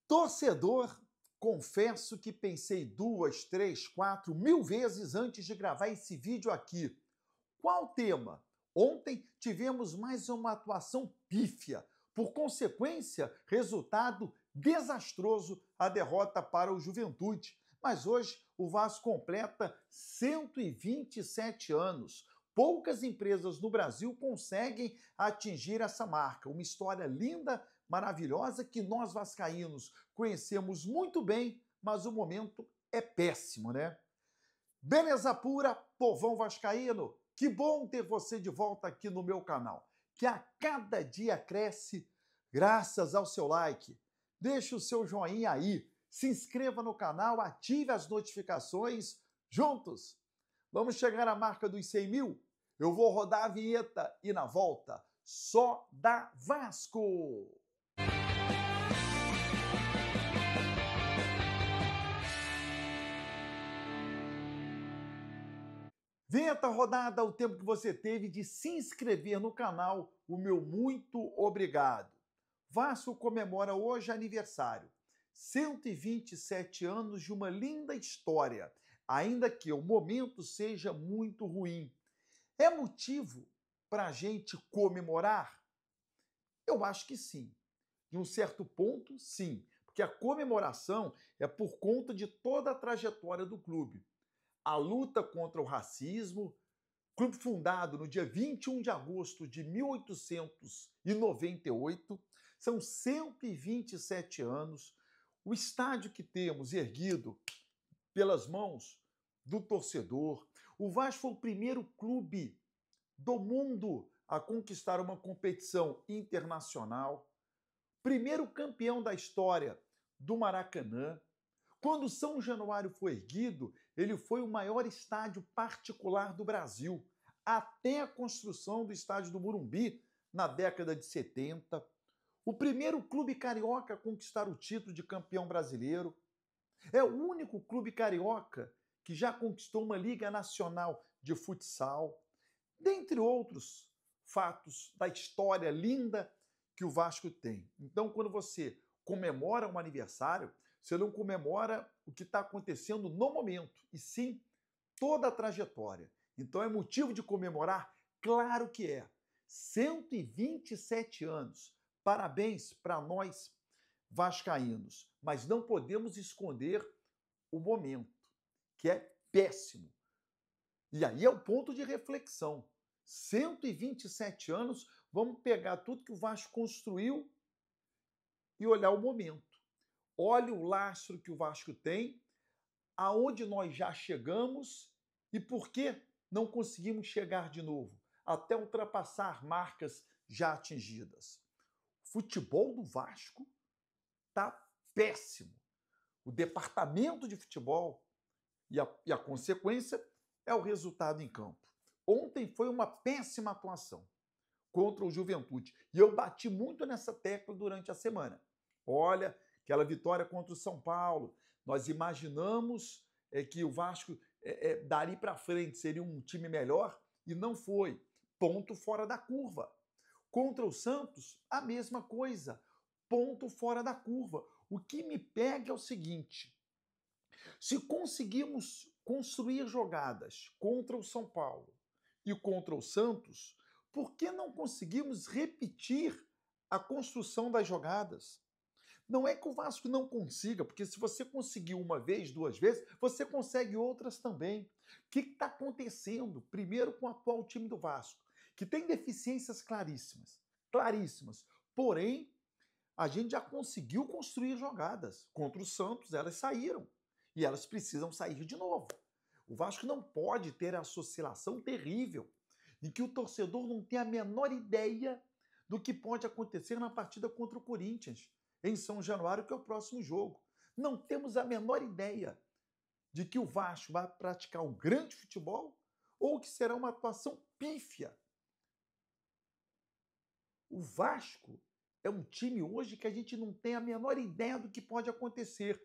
Torcedor, confesso que pensei 2, 3, 4, 1000 vezes antes de gravar esse vídeo aqui. Qual o tema? Ontem tivemos mais uma atuação pífia. Por consequência, resultado desastroso, a derrota para o Juventude. Mas hoje o Vasco completa 127 anos. Poucas empresas no Brasil conseguem atingir essa marca. Uma história linda, maravilhosa, que nós vascaínos conhecemos muito bem, mas o momento é péssimo, né? Beleza pura, povão vascaíno! Que bom ter você de volta aqui no meu canal, que a cada dia cresce graças ao seu like. Deixe o seu joinha aí, se inscreva no canal, ative as notificações. Juntos, vamos chegar à marca dos 100 mil? Eu vou rodar a vinheta e na volta, só dá Vasco! Vinheta rodada, o tempo que você teve de se inscrever no canal, o meu muito obrigado. Vasco comemora hoje aniversário. 127 anos de uma linda história, ainda que o momento seja muito ruim. É motivo para a gente comemorar? Eu acho que sim. De um certo ponto, sim. Porque a comemoração é por conta de toda a trajetória do clube. A luta contra o racismo, clube fundado no dia 21 de agosto de 1898, são 127 anos. O estádio que temos erguido pelas mãos do torcedor. O Vasco foi o primeiro clube do mundo a conquistar uma competição internacional. Primeiro campeão da história do Maracanã. Quando São Januário foi erguido, ele foi o maior estádio particular do Brasil, até a construção do estádio do Morumbi na década de 70. O primeiro clube carioca a conquistar o título de campeão brasileiro. É o único clube carioca que já conquistou uma Liga Nacional de Futsal, dentre outros fatos da história linda que o Vasco tem. Então, quando você comemora um aniversário, você não comemora o que está acontecendo no momento, e sim toda a trajetória. Então é motivo de comemorar? Claro que é. 127 anos. Parabéns para nós vascaínos. Mas não podemos esconder o momento, que é péssimo. E aí é o ponto de reflexão. 127 anos, vamos pegar tudo que o Vasco construiu e olhar o momento. Olha o lastro que o Vasco tem, aonde nós já chegamos e por que não conseguimos chegar de novo, até ultrapassar marcas já atingidas. O futebol do Vasco está péssimo. O departamento de futebol e a consequência é o resultado em campo. Ontem foi uma péssima atuação contra o Juventude e eu bati muito nessa tecla durante a semana. Olha, aquela vitória contra o São Paulo, nós imaginamos que o Vasco dali para frente seria um time melhor e não foi. Ponto fora da curva. Contra o Santos, a mesma coisa. Ponto fora da curva. O que me pega é o seguinte: se conseguimos construir jogadas contra o São Paulo e contra o Santos, por que não conseguimos repetir a construção das jogadas? Não é que o Vasco não consiga, porque se você conseguiu uma vez, duas vezes, você consegue outras também. O que está acontecendo? Primeiro com o atual time do Vasco, que tem deficiências claríssimas, claríssimas. Porém, a gente já conseguiu construir jogadas. Contra o Santos, elas saíram. E elas precisam sair de novo. O Vasco não pode ter essa oscilação terrível, em que o torcedor não tem a menor ideia do que pode acontecer na partida contra o Corinthians, em São Januário, que é o próximo jogo. Não temos a menor ideia de que o Vasco vai praticar um grande futebol ou que será uma atuação pífia. O Vasco é um time hoje que a gente não tem a menor ideia do que pode acontecer,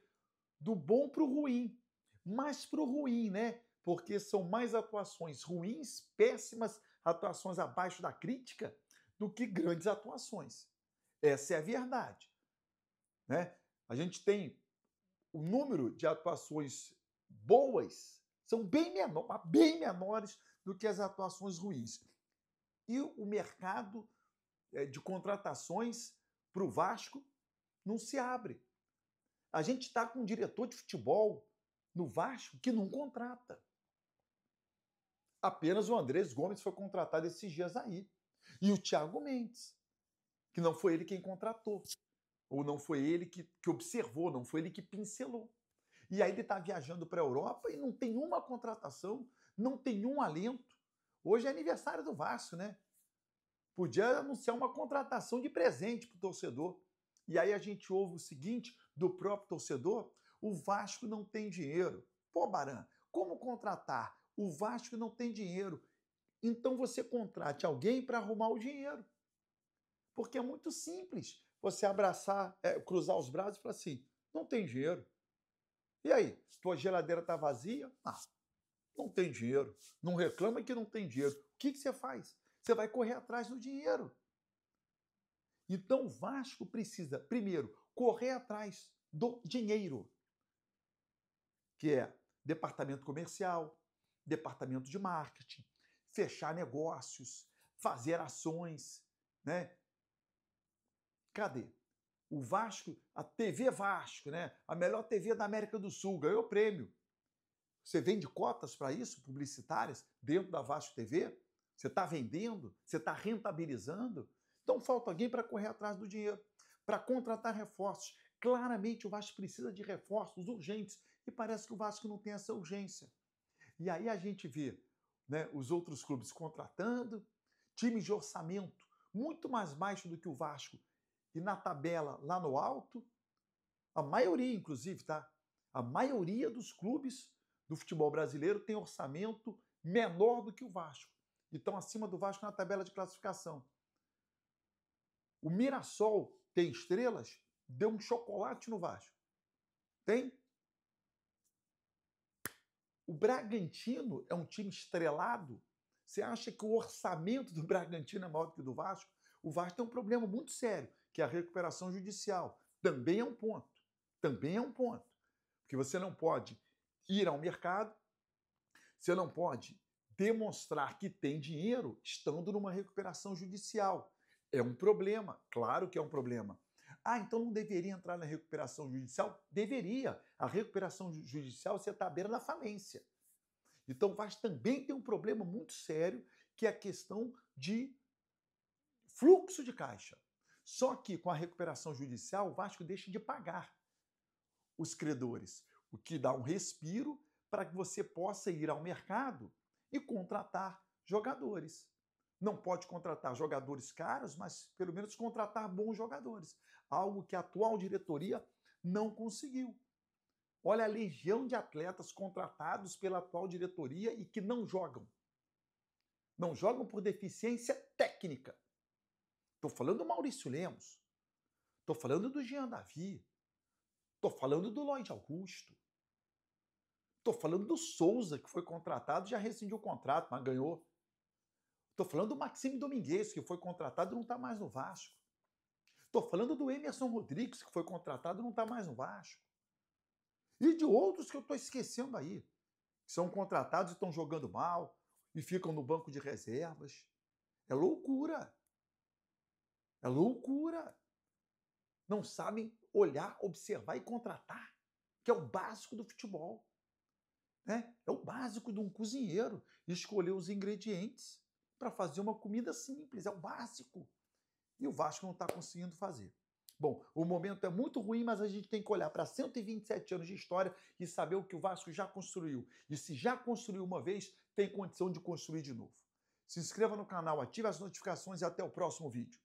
do bom para o ruim. Mais para o ruim, né? Porque são mais atuações ruins, péssimas, atuações abaixo da crítica, do que grandes atuações. Essa é a verdade. Né? A gente tem o número de atuações boas são bem menores do que as atuações ruins. E o mercado de contratações para o Vasco não se abre. A gente está com um diretor de futebol no Vasco que não contrata. Apenas o Andrés Gomes foi contratado esses dias aí. E o Thiago Mendes, que não foi ele quem contratou. Ou não foi ele que observou, não foi ele que pincelou. E aí ele está viajando para a Europa e não tem uma contratação, não tem um alento. Hoje é aniversário do Vasco, né? Podia anunciar uma contratação de presente para o torcedor. E aí a gente ouve o seguinte do próprio torcedor: o Vasco não tem dinheiro. Pô, Baran, como contratar? O Vasco não tem dinheiro. Então você contrate alguém para arrumar o dinheiro. Porque é muito simples você abraçar, cruzar os braços e falar assim: não tem dinheiro. E aí? Tua geladeira está vazia? Ah, não tem dinheiro. Não reclama que não tem dinheiro. O que você faz? Você vai correr atrás do dinheiro. Então o Vasco precisa, primeiro, correr atrás do dinheiro, que é departamento comercial, departamento de marketing, fechar negócios, fazer ações, né? Cadê? O Vasco, a TV Vasco, né? A melhor TV da América do Sul, ganhou prêmio. Você vende cotas para isso, publicitárias, dentro da Vasco TV? Você está vendendo? Você está rentabilizando? Então falta alguém para correr atrás do dinheiro, para contratar reforços. Claramente o Vasco precisa de reforços urgentes e parece que o Vasco não tem essa urgência. E aí a gente vê, né, os outros clubes contratando, times de orçamento muito mais baixo do que o Vasco e na tabela lá no alto, a maioria inclusive, tá? A maioria dos clubes do futebol brasileiro tem orçamento menor do que o Vasco. E estão acima do Vasco na tabela de classificação. O Mirassol tem estrelas, deu um chocolate no Vasco. Tem? O Bragantino é um time estrelado. Você acha que o orçamento do Bragantino é maior do que o do Vasco? O Vasco tem um problema muito sério, que é a recuperação judicial. Também é um ponto. Também é um ponto. Porque você não pode ir ao mercado, você não pode demonstrar que tem dinheiro estando numa recuperação judicial. É um problema, claro que é um problema. Ah, então não deveria entrar na recuperação judicial? Deveria. A recuperação judicial você está à beira da falência. Então o Vasco também tem um problema muito sério, que é a questão de fluxo de caixa. Só que com a recuperação judicial, o Vasco deixa de pagar os credores, o que dá um respiro para que você possa ir ao mercado e contratar jogadores. Não pode contratar jogadores caros, mas pelo menos contratar bons jogadores. Algo que a atual diretoria não conseguiu. Olha a legião de atletas contratados pela atual diretoria e que não jogam. Não jogam por deficiência técnica. Estou falando do Maurício Lemos. Estou falando do Jean Davi. Estou falando do Lloyd Augusto. Estou falando do Souza, que foi contratado e já rescindiu o contrato, mas ganhou. Estou falando do Maxime Domingues, que foi contratado e não está mais no Vasco. Estou falando do Emerson Rodrigues, que foi contratado e não está mais no Vasco. E de outros que eu estou esquecendo aí, que são contratados e estão jogando mal e ficam no banco de reservas. É loucura. É loucura. Não sabem olhar, observar e contratar, que é o básico do futebol. Né? É o básico de um cozinheiro, escolher os ingredientes para fazer uma comida simples, é o básico. E o Vasco não está conseguindo fazer. Bom, o momento é muito ruim, mas a gente tem que olhar para 127 anos de história e saber o que o Vasco já construiu. E se já construiu uma vez, tem condição de construir de novo. Se inscreva no canal, ative as notificações e até o próximo vídeo.